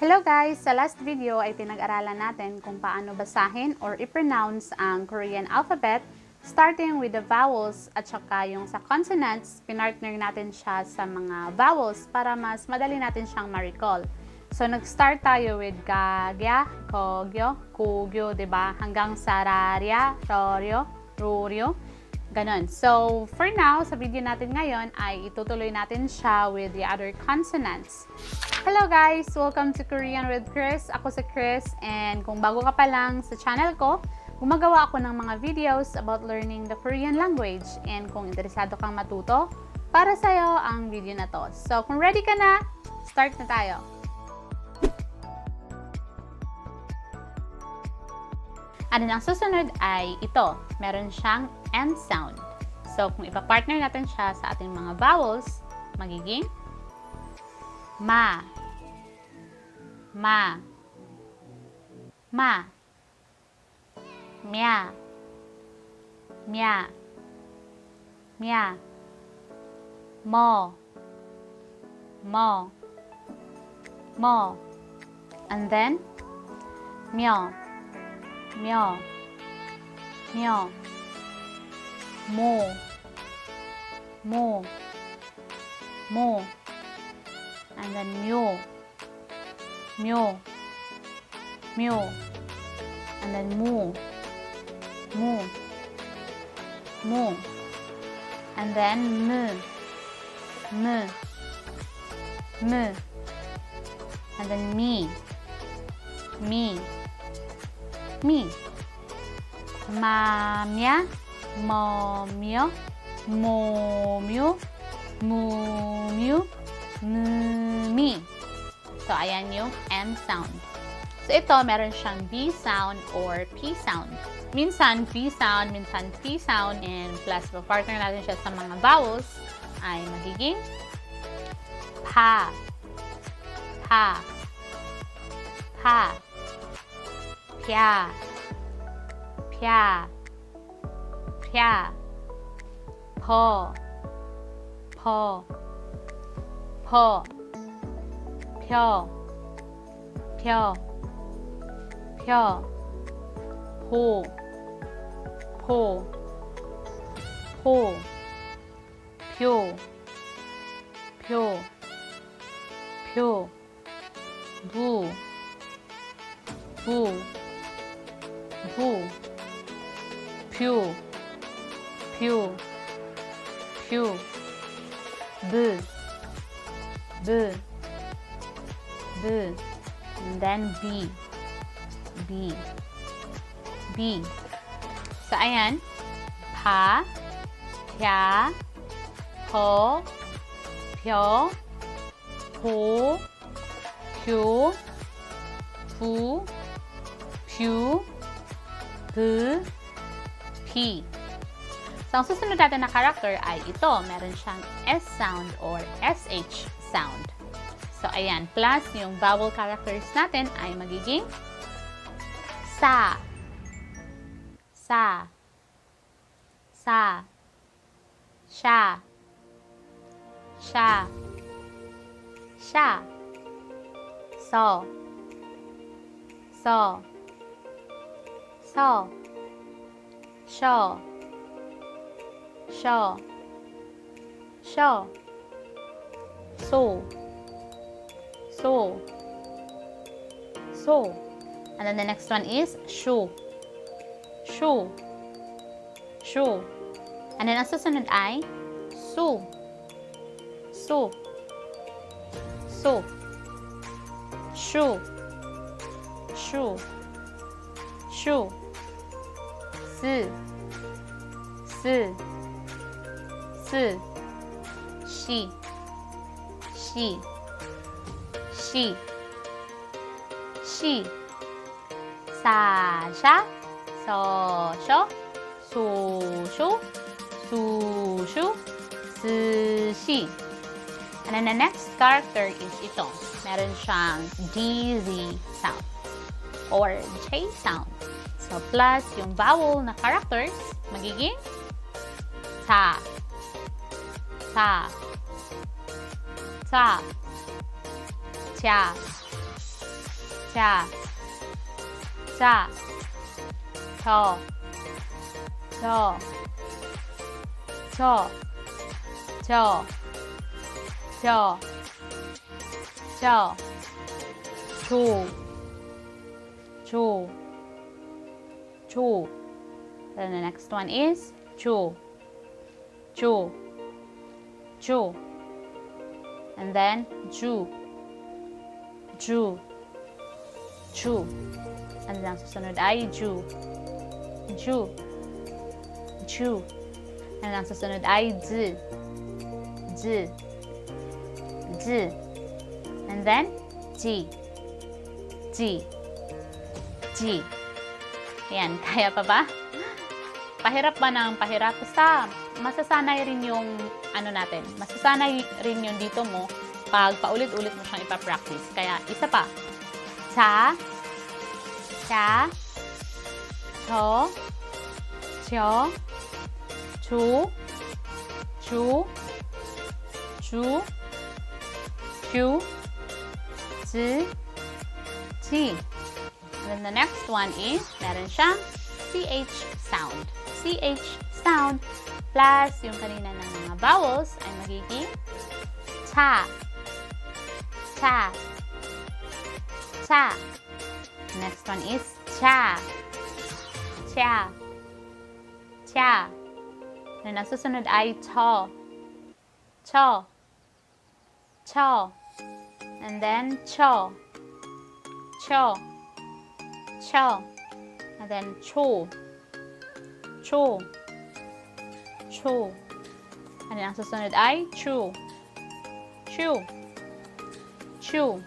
Hello guys! Sa last video ay pinag-aralan natin kung paano basahin or i-pronounce ang Korean alphabet starting with the vowels at saka yung sa consonants, pinartner natin siya sa mga vowels para mas madali natin siyang ma-recall. So nag-start tayo with gagya, kogyo, kugyo, 'di ba? Hanggang sa rarya, roryo, ruryo. Ganon. So, for now, sa video natin ngayon ay itutuloy natin siya with the other consonants. Hello guys! Welcome to Korean with Chris. Ako si Chris and kung bago ka pa lang sa channel ko, gumagawa ako ng mga videos about learning the Korean language. And kung interesado kang matuto, para sa'yo ang video na to. So, kung ready ka na, start na tayo! Ano ang susunod ay ito. Meron siyang N sound. So, kung ipapartner natin siya sa ating mga vowels, magiging ma, ma, ma, mya, mya, mya, mo, mo, mo, and then myo, myo, myo, mo, mo, mo, and then myo, myo, myo, and then mu, mu, mu, and then mu, mu, mu, and then me, me, me, mamya, momyo, momyo, mumyo, mi. So, ayan yung M sound. So, ito, meron siyang B sound or P sound. Minsan B sound, minsan P sound, and plus, partner natin siya sa mga vowels, ay magiging pa, pa, pa, pya, pya, pya, po, po, po, pyo, pyo, pyo, po, po, po, pyo, pyo, pyo, bu, bu, bu, pyo, pyo, pyo, bu, bu, bu, and then B, B, B. So, ayan, pa, pya, po, pyo, po, pyo, pu, pyu, bu, p. So, ang susunod natin na character ay ito. Meron siyang S sound or SH sound. So, ayan. Plus, yung vowel characters natin ay magiging sa, sa, sa, sya, sya, sya, so, so, so, sho, sho, sho, so, so, so, and then the next one is shu, shu, shu, and then ang susunod ay su, su, su, shu, shu, shu, si, si, si, shi, shi, shi, shi, sa, sha, so, sho, su, shu, su, shu, si, shi. And then the next character is ito. Meron siyang DZ sound or J sound. So, plus yung vowel na characters, magiging sa, sa, sa, tia, 자, 자, 저, 저, 저, 저, 저, 저, 조, 조, 조. Then the next one is 조, 조, 조. And then 주, 주, 주. And then ang susunod ay ju, ju, ju. And ang susunod ay z, z, z. And then ji, ji, ji. Ayan, kaya pa ba? Pahirap ba ng pahirap? Basta masasanay rin yung ano natin. Masasanay rin yung dito mo pag paulit-ulit mo siyang ipapractice. Kaya isa pa. 자, 자, 저, 저, 조, 주, 주, 주, 지, ji. And then the next one is, meron siyang CH sound. CH sound plus yung kanina ng mga vowels ay magiging cha, cha, cha. Next one is cha, cha, cha. And ang susunod ay cho, cho, cho. And then cho, cho, cho. And then 초, 초, 초. And then ang susunod ay chu, chu, chu.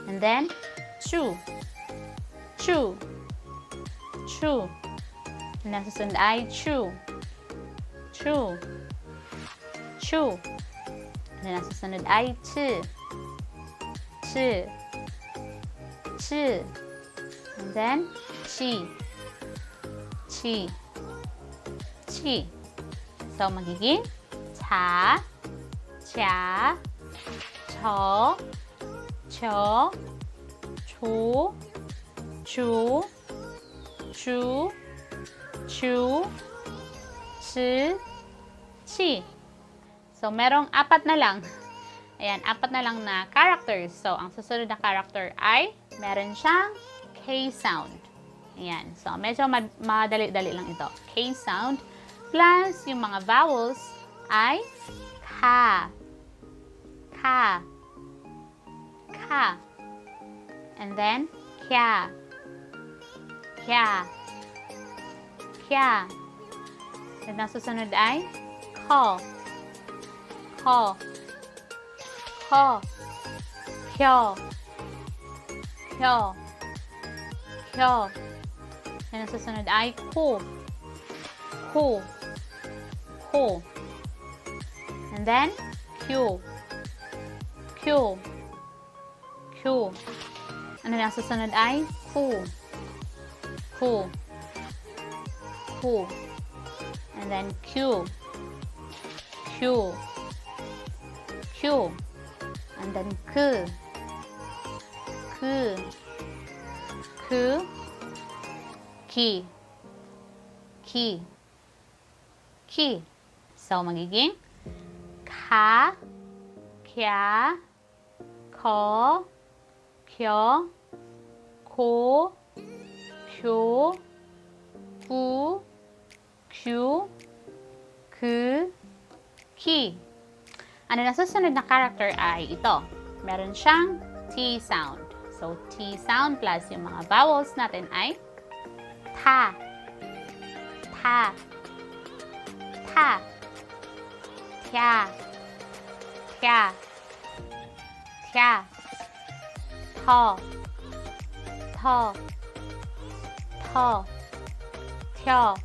And then chu, chu, chu. And then ang susunod ay chu, chu, chu. And then ang susunod ay chi, chi, chi. And then chi, chi, chi. So, magiging 자, 자, 저, 저, 조, 주, 주, 주, 지, chi. So, merong apat na lang. Ayan, apat na lang na characters. So, ang susunod na character ay meron siyang K sound. Ayan. So, medyo madali-dali lang ito. K sound plus yung mga vowels ay ka, ka, ka. And then, kya, kya, kya. And ang susunod ay ko, ko, ko, kyo, kyo, kyo. And ang susunod ay ku, ku, ku. And then, q, q, q. Ano ang susunod ay ku, ku, ku. And then, q, q, q. And then, k, k, k, ki, ki, ki. So, magiging ka, kya, ko, kyo, ko, kyo, ku, kyu, ku, ki. Ano na susunod na character ay ito. Meron siyang T sound. So, T sound plus yung mga vowels natin ay ta, ta, ta, tya, tya, tya, to, to, to, tyo,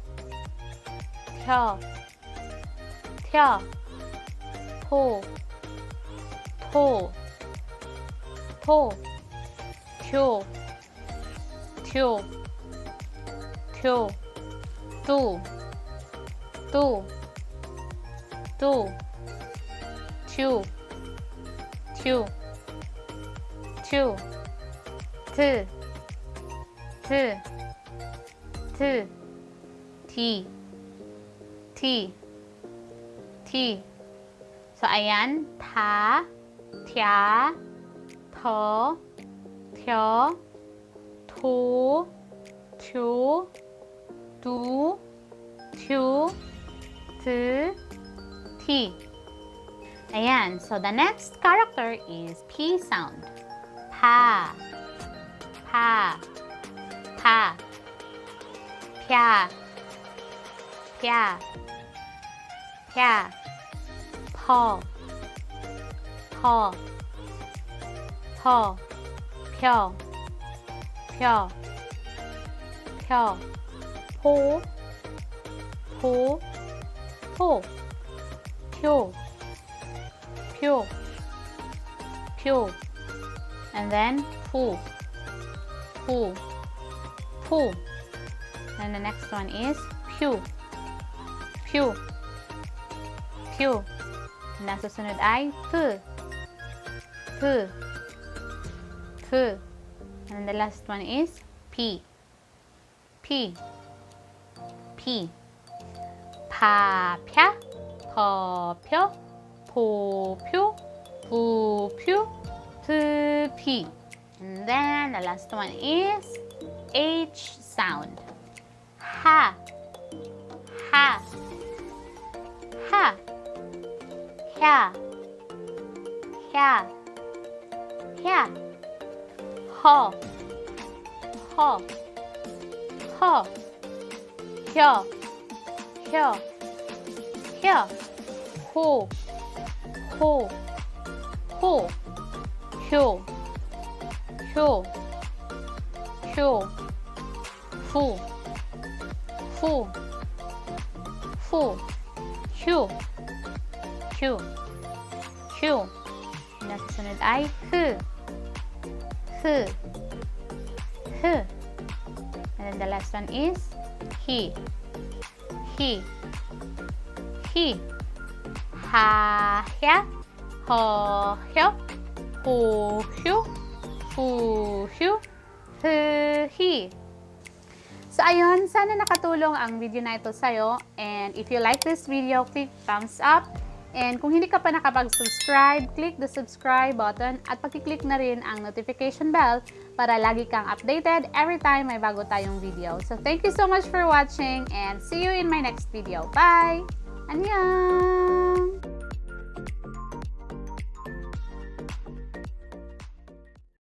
tyo, tyo, to, to, to, tyo, tyo, tyo, tu, tu, tu, tyu, tyu, tyu, T, T, T, T, T, T. So, ayan, ta, tya, to, tyo, tu, tu, tu, tu, t, t. Ayan, so the next character is P sound. Pa, pa, pa, pya, pya, pya, po, po, po, pyo, pyo, pyo, po, po, po, pyo, pyo, pyo, and then pu, pu, pu, and the next one is pyu, pyu, pyu, and nasusunod ay p, p, p, and then the last one is p, p, p, pa, pya, po, pyo, pu, pyu, pu, pyu, p, p. And then the last one is H sound. Ha, ha, ha, hya, hya, hya, ho, ho, ho, hyo, hyo, hyo, hu, hu, hu, hyo, hyo, hyo, fu, fu, fu, hyo, hyo, hyo. Nasusunod ay h, h, h. And then the last one is he, he, he. Ha, hya, ho, hyo, hu, hyo, fu, hyo, h, he. So, ayun, sana nakatulong ang video na ito sa'yo. And if you like this video, click thumbs up. And kung hindi ka pa nakapag-subscribe, click the subscribe button at pag-click na rin ang notification bell para lagi kang updated every time may bago tayong video. So, thank you so much for watching and see you in my next video. Bye! Annyeong!